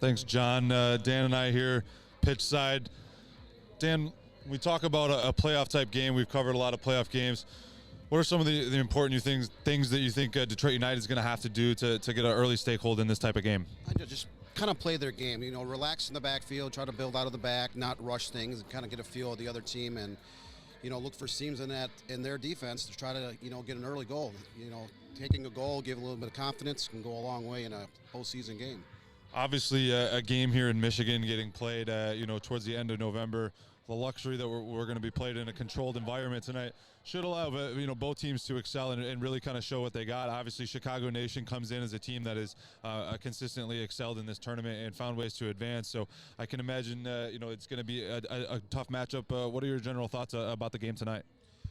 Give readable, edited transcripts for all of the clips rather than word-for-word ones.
Thanks, John. Dan and I here, pitch side. Dan, we talk about a playoff type game. We've covered a lot of playoff games. What are some of the important things that you think Detroit United is going to have to do to get an early stakehold in this type of game? Just kind of play their game, relax in the backfield, try to build out of the back, not rush things, and kind of get a feel of the other team, and look for seams in their defense to try to get an early goal. Taking a goal, give a little bit of confidence, can go a long way in a postseason game. Obviously, a game here in Michigan getting played, towards the end of November. The luxury that we're going to be played in a controlled environment tonight should allow both teams to excel and really kind of show what they got. Obviously, Chicago Nation comes in as a team that has consistently excelled in this tournament and found ways to advance. So I can imagine it's going to be a tough matchup. What are your general thoughts about the game tonight?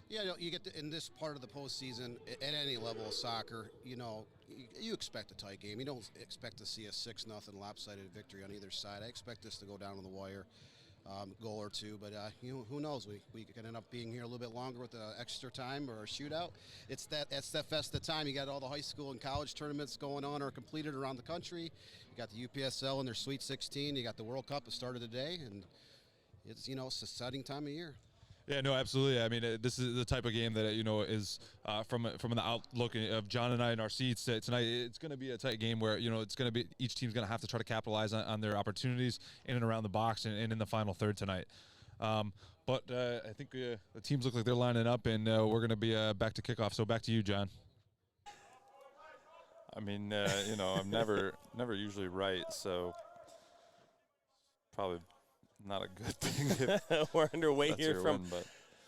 Yeah, you get in this part of the postseason at any level of soccer. You expect a tight game. You don't expect to see a 6-0 lopsided victory on either side. I expect this to go down to the wire. Goal or two, but who knows? We could end up being here a little bit longer with extra time or a shootout. It's that festive time. You got all the high school and college tournaments going on or completed around the country. You got the UPSL in their Sweet 16. You got the World Cup that started today, and it's it's an exciting time of year. Yeah, no, absolutely. I mean, this is the type of game that is from the outlook of John and I in our seats tonight. It's going to be a tight game where it's going to be each team's going to have to try to capitalize on their opportunities in and around the box and in the final third tonight. But I think the teams look like they're lining up, and we're going to be back to kickoff. So back to you, John. I mean, I'm never usually right, so probably not a good thing. We're underway here from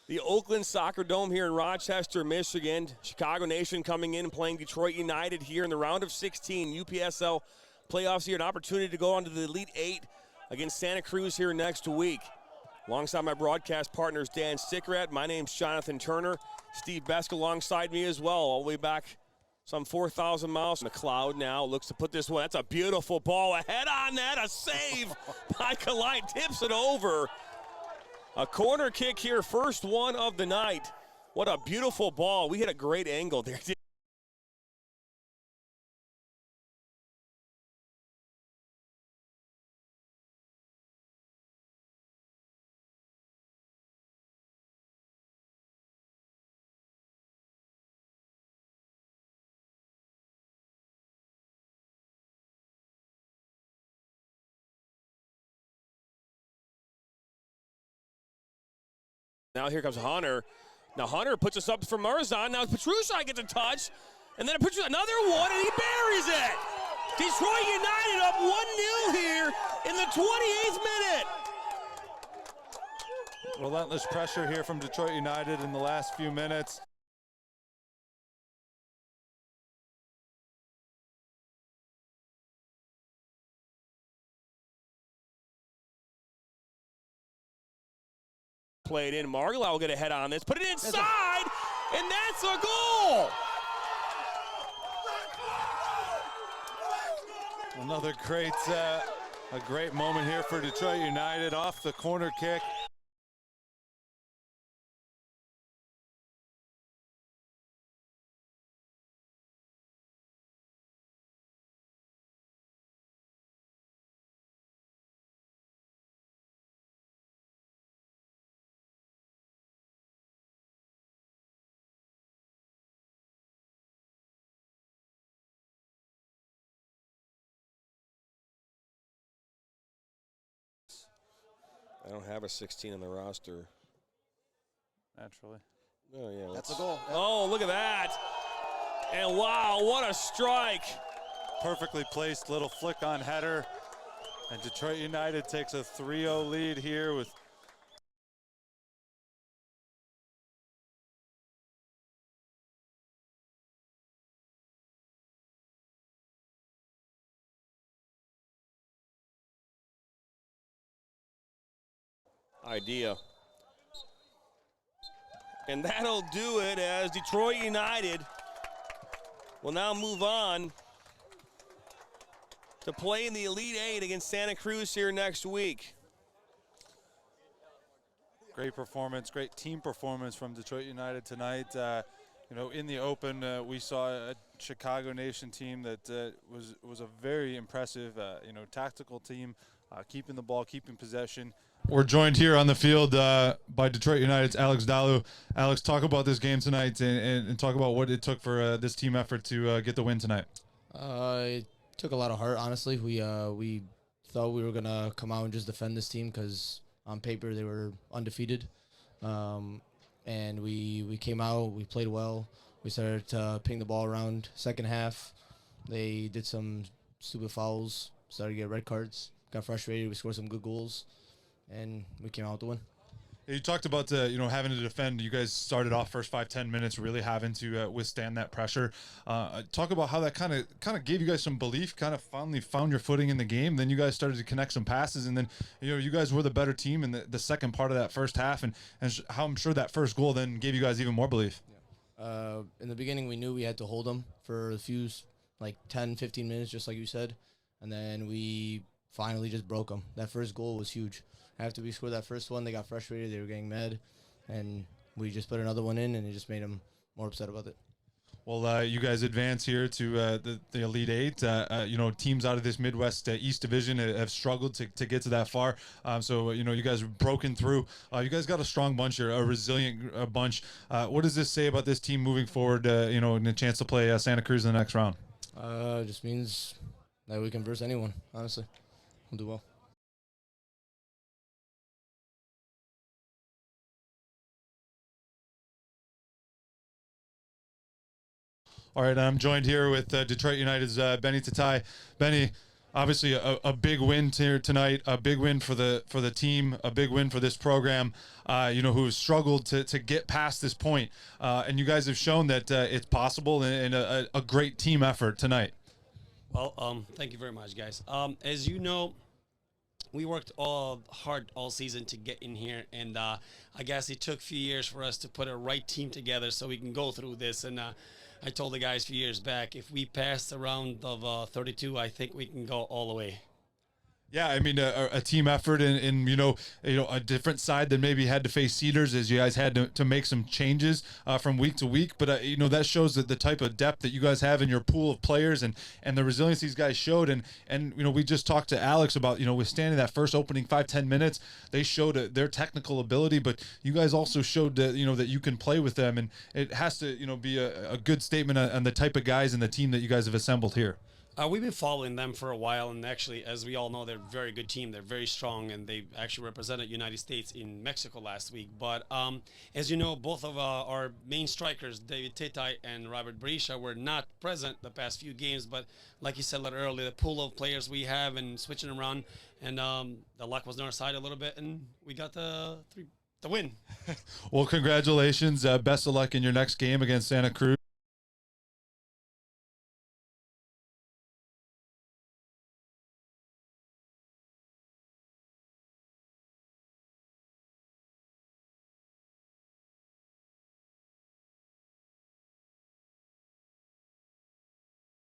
the Oakland Soccer Dome here in Rochester, Michigan. Chicago Nation coming in and playing Detroit United here in the round of 16 UPSL playoffs here. An opportunity to go on to the Elite 8 against Santa Cruz here next week. Alongside my broadcast partners, Dan Sickerat. My name's Jonathan Turner. Steve Besk alongside me as well, all the way back some 4,000 miles. McLeod now looks to put this one. That's a beautiful ball. Ahead on that. A save by Kalite. Tips it over. A corner kick here. First one of the night. What a beautiful ball. We hit a great angle there. Now here comes Hunter. Now Hunter puts us up for Marzan. Now Petrushai gets a touch. And then another one, and he buries it. Detroit United up 1-0 here in the 28th minute. Relentless pressure here from Detroit United in the last few minutes. Played in. Marglau will get a head on this. Put it inside, and that's a goal. Another a great moment here for Detroit United off the corner kick. I don't have a 16 on the roster. Naturally. Oh, yeah. That's a goal. Oh, look at that. And wow, what a strike. Perfectly placed little flick on header. And Detroit United takes a 3-0 lead here with idea. And that'll do it as Detroit United will now move on to play in the Elite 8 against Santa Cruz here next week. Great performance, great team performance from Detroit United tonight. In the open, we saw Chicago Nation team that was a very impressive, tactical team, keeping the ball, keeping possession. We're joined here on the field by Detroit United's Alex Dalu. Alex, talk about this game tonight and talk about what it took for this team effort to get the win tonight. It took a lot of heart, honestly. We thought we were going to come out and just defend this team because on paper they were undefeated. And we came out, we played well. We started to ping the ball around. Second half, they did some stupid fouls, started to get red cards, got frustrated. We scored some good goals, and we came out with the win. You talked about having to defend. You guys started off first 5-10 minutes really having to withstand that pressure. Talk about how that kind of gave you guys some belief, kind of finally found your footing in the game. Then you guys started to connect some passes, and then you guys were the better team in the second part of that first half, and how I'm sure that first goal then gave you guys even more belief. In the beginning, we knew we had to hold them for a few, 10, 15 minutes, just like you said, and then we finally just broke them. That first goal was huge. After we scored that first one, they got frustrated. They were getting mad, and we just put another one in, and it just made them more upset about it. Well, you guys advance here to the Elite Eight. Teams out of this Midwest East Division have struggled to get to that far. So you guys have broken through. You guys got a strong bunch here, a resilient bunch. What does this say about this team moving forward, and a chance to play Santa Cruz in the next round? It just means that we can verse anyone, honestly. We'll do well. All right, I'm joined here with Detroit United's Benny Tatai. Benny, obviously a big win here tonight, a big win for the team, a big win for this program, who has struggled to get past this point. And you guys have shown that it's possible and a great team effort tonight. Well, thank you very much, guys. As you know, we worked hard all season to get in here, and I guess it took a few years for us to put a right team together so we can go through this. And I told the guys a few years back, if we pass the round of 32, I think we can go all the way. Yeah, I mean a team effort and a different side that maybe had to face Cedars as you guys had to make some changes from week to week. But that shows that the type of depth that you guys have in your pool of players and the resilience these guys showed. And we just talked to Alex about withstanding that first opening 5-10 minutes. They showed their technical ability, but you guys also showed that that you can play with them. And it has to be a good statement on the type of guys and the team that you guys have assembled here. We've been following them for a while, and actually, as we all know, they're a very good team. They're very strong, and they actually represented United States in Mexico last week. But as you know, both of our main strikers, David Tetai and Robert Berisha, were not present the past few games. But like you said a little earlier, the pool of players we have and switching around, and the luck was on our side a little bit, and we got the win. Well, congratulations. Best of luck in your next game against Santa Cruz.